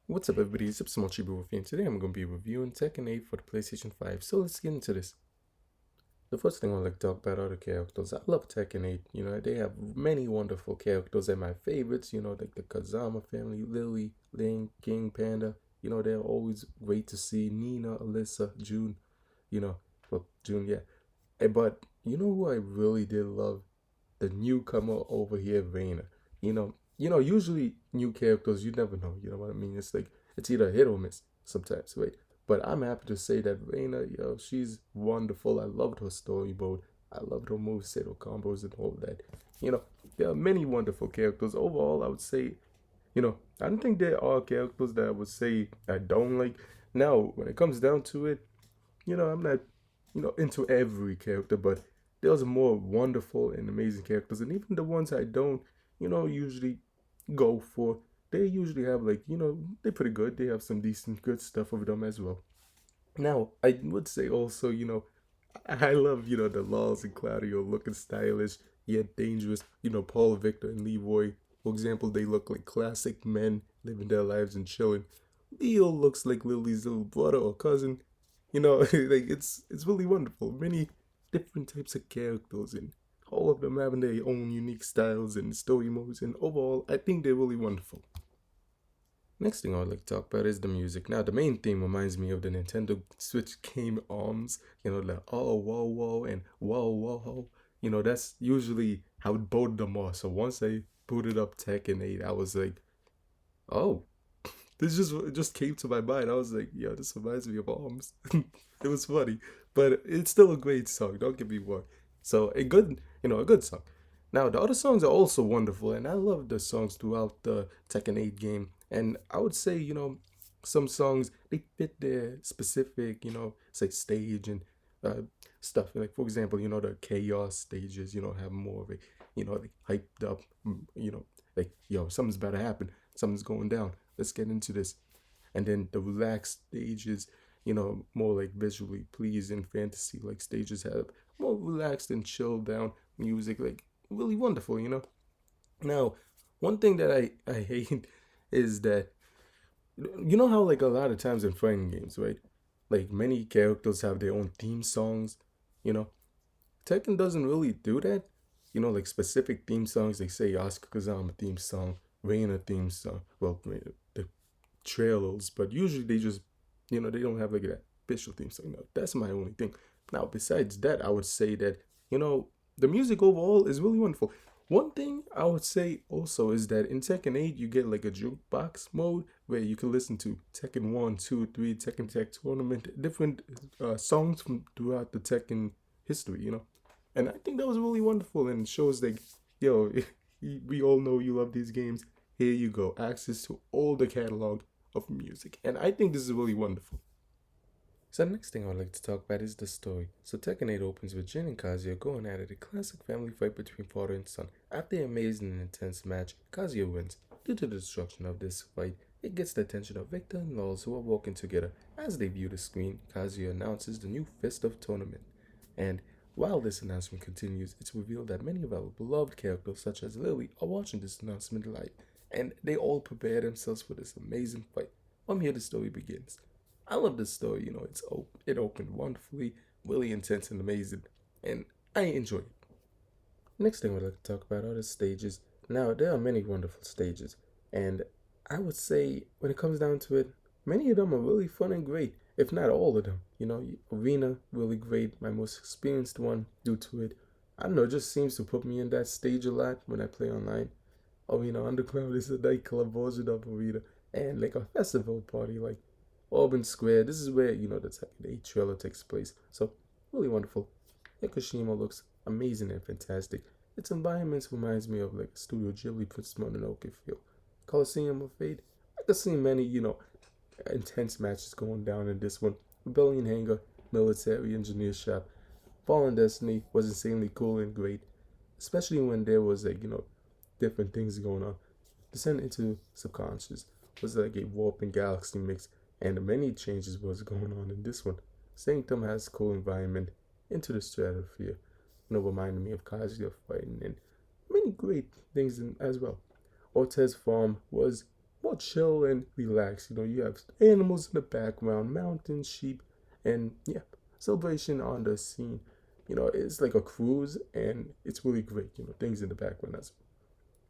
What's up, everybody? It's Supersmallchibiwolf here, and today I'm going to be reviewing Tekken 8 for the PlayStation 5. So let's get into this. The first thing I'd like to talk about are the characters. I love Tekken 8. They have many wonderful characters, and my favorites, like the Kazama family, Lily, Ling, King, Panda. They're always great to see. Nina, Alyssa, June, you know, well, June, yeah. But you know who I really did love? The newcomer over here, Vayner. Usually new characters, you never know. You know what I mean? It's like it's either hit or miss sometimes, right? But I'm happy to say that Reina, she's wonderful. I loved her story mode. I loved her moveset, her combos, and all that. You know, there are many wonderful characters. Overall, I would say, I don't think there are characters that I would say I don't like. Now, when it comes down to it, I'm not, into every character, but there's more wonderful and amazing characters, and even the ones I don't, usually go for, they usually have like, they're pretty good. They have some decent, good stuff of them as well. Now, I would say also, I love, the Laws and Claudio looking stylish yet dangerous. Paul, Victor, and Leroy, for example, they look like classic men living their lives and chilling. Leo looks like Lily's little brother or cousin. Like it's really wonderful. Many different types of characters and all of them having their own unique styles and story modes. And overall, I think they're really wonderful. Next thing I would like to talk about is the music. Now, the main theme reminds me of the Nintendo Switch game arms. The oh, whoa, whoa, and whoa, whoa. That's usually how both of them are. So once I booted up Tekken 8, I was like, oh, this just it just came to my mind. I was like, yeah, this reminds me of arms. It was funny, but it's still a great song. Don't get me wrong. So a good song. Now the other songs are also wonderful, and I love the songs throughout the Tekken 8 game. And I would say, some songs they fit their specific, say stage and uh, stuff. Like for example, the chaos stages, have more of a, like hyped up, like something's about to happen, something's going down. Let's get into this. And then the relaxed stages, more like visually pleasing fantasy like stages have more relaxed and chilled down music, like really wonderful. Now, one thing that I hate is that you know how like a lot of times in fighting games, right? Like many characters have their own theme songs, you know. Tekken doesn't really do that. Like specific theme songs, they say Oscar Kazama theme song, Reina theme song. Well, the trailers, but usually they just, they don't have like that official theme song. No, that's my only thing. Now, besides that, I would say that, the music overall is really wonderful. One thing I would say also is that in Tekken 8, you get like a jukebox mode where you can listen to Tekken 1, 2, 3, Tekken Tech Tournament, different songs from throughout the Tekken history. And I think that was really wonderful and shows like, yo, we all know you love these games. Here you go, access to all the catalog of music. And I think this is really wonderful. So the next thing I'd like to talk about is the story. So Tekken 8 opens with Jin and Kazuya going at it, a classic family fight between father and son. After an amazing and intense match, Kazuya wins. Due to the destruction of this fight, it gets the attention of Victor and Lawls, who are walking together. As they view the screen, Kazuya announces the new Fist of Tournament. And while this announcement continues, it's revealed that many of our beloved characters, such as Lily, are watching this announcement live, and they all prepare themselves for this amazing fight. From here, the story begins. I love this story. It opened wonderfully, really intense and amazing, and I enjoy it. Next thing we'd like to talk about are the stages. Now, there are many wonderful stages, and I would say when it comes down to it, many of them are really fun and great, if not all of them. Arena, really great, my most experienced one due to it. I don't know, it just seems to put me in that stage a lot when I play online. Arena Underground is a nightclub version of Arena, and like a festival party, like Auburn Square. This is where, the Tekken 8 trailer takes place. So, really wonderful. Yakushima looks amazing and fantastic. Its environments reminds me of like Studio Ghibli Prince Mononoke feel. Coliseum of Fate. I could see many, intense matches going down in this one. Rebellion Hangar, Military Engineer Shop. Fallen Destiny was insanely cool and great. Especially when there was like, different things going on. Descent into Subconscious was like a warp and galaxy mix, and many changes was going on in this one. Sanctum has cool environment into the stratosphere, reminding me of Kazuya fighting and many great things as well. Ortez Farm was more chill and relaxed. You have animals in the background, mountains, sheep, and yeah, celebration on the scene. It's like a cruise, and it's really great. Things in the background as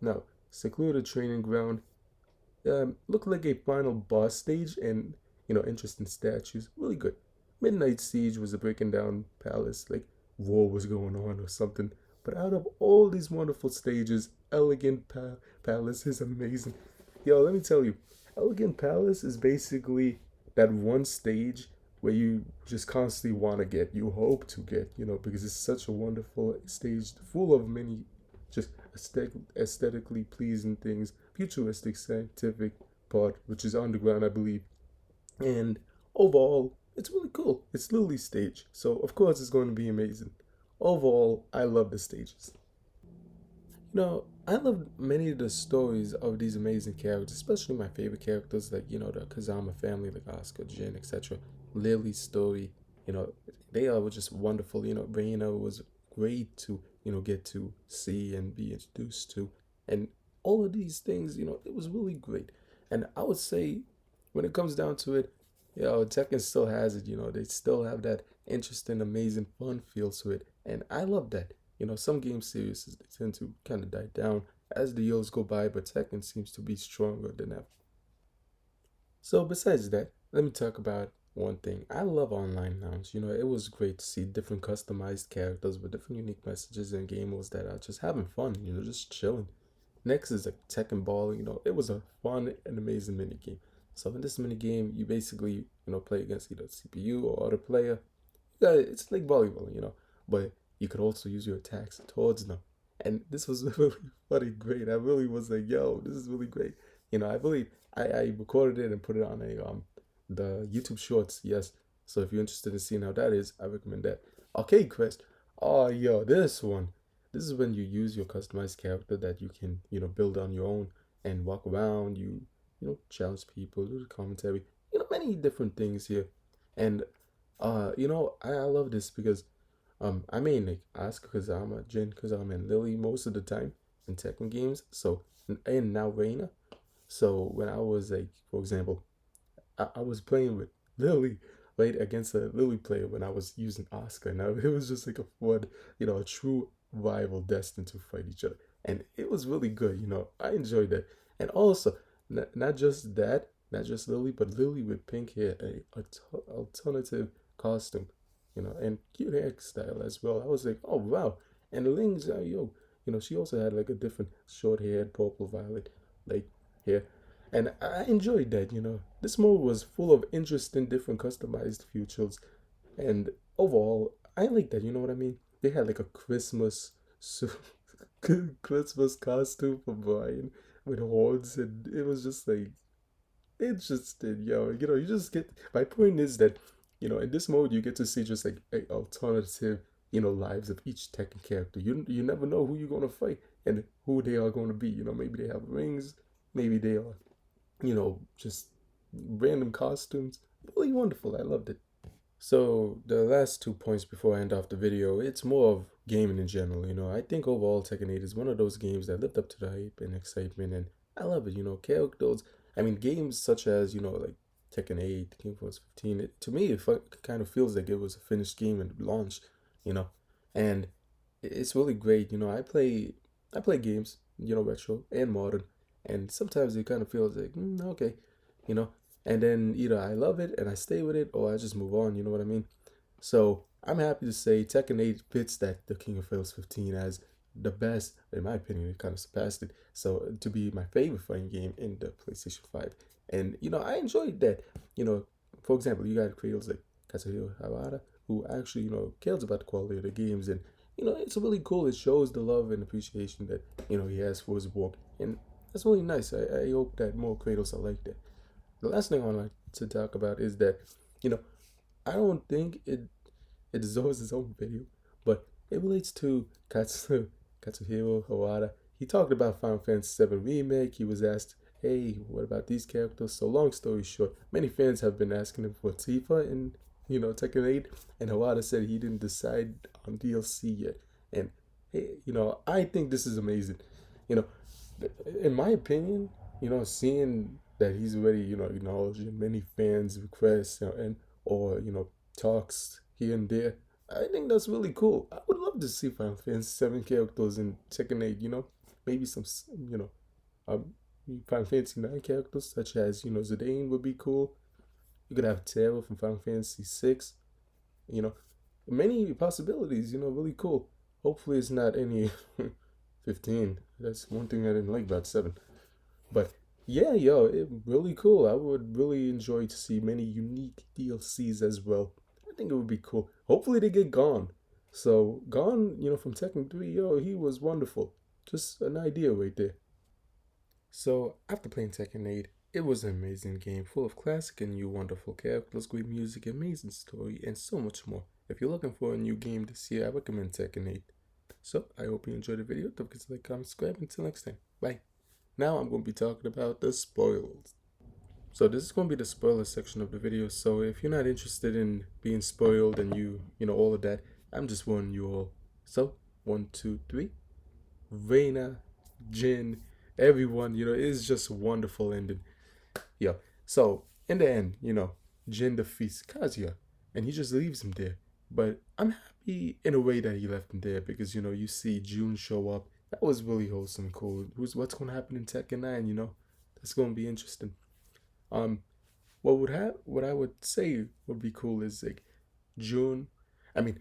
well. Now, secluded training ground. Looked like a final boss stage, and interesting statues. Really good. Midnight Siege was a breaking down palace, like war was going on or something. But out of all these wonderful stages, Elegant Palace is amazing. Yo, let me tell you, Elegant Palace is basically that one stage where you just constantly want to get, you hope to get, because it's such a wonderful stage full of many just aesthetically pleasing things, futuristic scientific part, which is underground, I believe. And overall, it's really cool. It's Lily's stage, so of course it's going to be amazing. Overall, I love the stages. I love many of the stories of these amazing characters, especially my favorite characters like, the Kazama family, like Oscar, Jin, etc. Lily's story, you know, they are just wonderful. Reina was great to, get to see and be introduced to. And all of these things, it was really great. And I would say, when it comes down to it, Tekken still has it, they still have that interesting, amazing, fun feel to it. And I love that. Some game series they tend to kind of die down as the years go by, but Tekken seems to be stronger than ever. So besides that, let me talk about one thing. I love online lounge. It was great to see different customized characters with different unique messages and gamers that are just having fun, just chilling. Next is a Tekken Ball. It was a fun and amazing mini game. So in this mini game, you basically, play against either CPU or other player. It's like volleyball, but you could also use your attacks towards them. And this was really funny, great. I really was like, yo, this is really great. I believe I recorded it and put it on the YouTube Shorts. Yes. So if you're interested in seeing how that is, I recommend that. Arcade Quest. Oh, yo, this one. This is when you use your customized character that you can, build on your own and walk around. Challenge people, do the commentary. Many different things here. And I love this because I mean, like Asuka Kazama, Jin Kazama, and Lily most of the time in Tekken games. So and now Reina. So when I was like, for example, I was playing with Lily, right, against a Lily player when I was using Asuka. Now it was just like a fun, a true rival destined to fight each other, and it was really good. I enjoyed that, and also not just that, not just Lily, but Lily with pink hair, alternative costume, and cute hairstyle as well. I was like, oh wow. And Ling's, she also had like a different short haired purple violet, like hair. And I enjoyed that. This mode was full of interesting, different customized features. And overall, I like that. You know what I mean? They had like a Christmas Christmas costume for Brian with horns, and it was just like interesting, you just get. My point is that, in this mode, you get to see just like alternative, lives of each Tekken character. You never know who you're gonna fight and who they are gonna be. Maybe they have rings, maybe they are, just random costumes. Really wonderful. I loved it. So the last 2 points before I end off the video, it's more of gaming in general. I think overall Tekken 8 is one of those games that lived up to the hype and excitement, and I love it. Characters. I mean, games such as like Tekken 8, King Force 15. To me, it kind of feels like it was a finished game and launched. You know, and it's really great. I play games, retro and modern, and sometimes it kind of feels like okay, you know, and then either I love it and I stay with it, or I just move on. You know what I mean? So I'm happy to say Tekken 8 fits that the King of Fighters 15 as the best, in my opinion. It kind of surpassed it. So to be my favorite fighting game in the PlayStation 5. And I enjoyed that. For example, you got creators like Katsuhiro Hawada, who actually, cares about the quality of the games, and it's really cool. It shows the love and appreciation that, he has for his work. And that's really nice. I hope that more creators are like that. The last thing I want to talk about is that, you know, I don't think it deserves its own video, but it relates to Katsuhiro Hawada. He talked about Final Fantasy VII Remake. He was asked, hey, what about these characters? So long story short, many fans have been asking him for Tifa in, Tekken 8, and Hawada said he didn't decide on DLC yet. And, hey, I think this is amazing. You know, in my opinion, seeing that he's already, acknowledging many fans' requests and or talks here and there. I think that's really cool. I would love to see Final Fantasy 7 characters in Tekken 8. Maybe some um Final Fantasy 9 characters such as Zidane would be cool. You could have Terra from Final Fantasy 6. You know, many possibilities. Really cool. Hopefully, it's not any 15. That's one thing I didn't like about 7. But yeah, yo, it really cool. I would really enjoy to see many unique DLCs as well. I think it would be cool. Hopefully they get Gone. So Gone, from Tekken 3, yo, he was wonderful. Just an idea right there. So after playing Tekken 8, it was an amazing game full of classic and new wonderful characters, great music, amazing story, and so much more. If you're looking for a new game this year, I recommend Tekken 8. So I hope you enjoyed the video. Don't forget to like, comment, subscribe. Until next time. Bye. Now I'm going to be talking about the spoils. So this is going to be the spoiler section of the video. So if you're not interested in being spoiled and all of that, I'm just warning you all. So 1, 2, 3. Reina, Jin, everyone, it's just a wonderful ending. Yeah. So in the end, Jin defeats Kazuya and he just leaves him there. But I'm happy in a way that he left him there because you see June show up. That was really wholesome, cool. What's gonna happen in Tekken 9, That's gonna be interesting. Um what I would say would be cool is like June I mean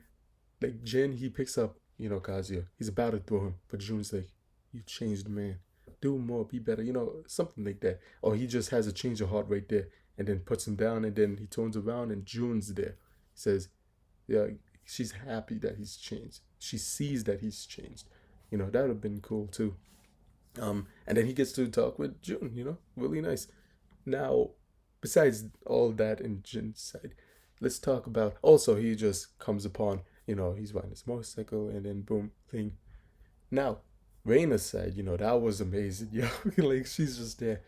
like Jin, he picks up, Kazuya. He's about to throw him, but June's like, you changed, man. Do more, be better, something like that. Or he just has a change of heart right there and then puts him down and then he turns around and June's there. He says, yeah, she's happy that he's changed. She sees that he's changed. That would have been cool too. And then he gets to talk with June, really nice. Now, besides all that in Jin's side, let's talk about also he just comes upon, he's riding his motorcycle and then boom, thing. Now, Reina's side, that was amazing. Yo, like she's just there.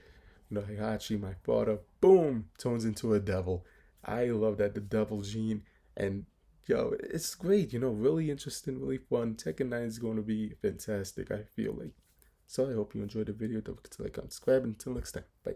Heihachi, my father, boom, turns into a devil. I love that, the devil gene. And yo, it's great, really interesting, really fun. Tekken 9 is going to be fantastic, I feel like. So I hope you enjoyed the video. Don't forget to like, comment, subscribe. Until next time, bye.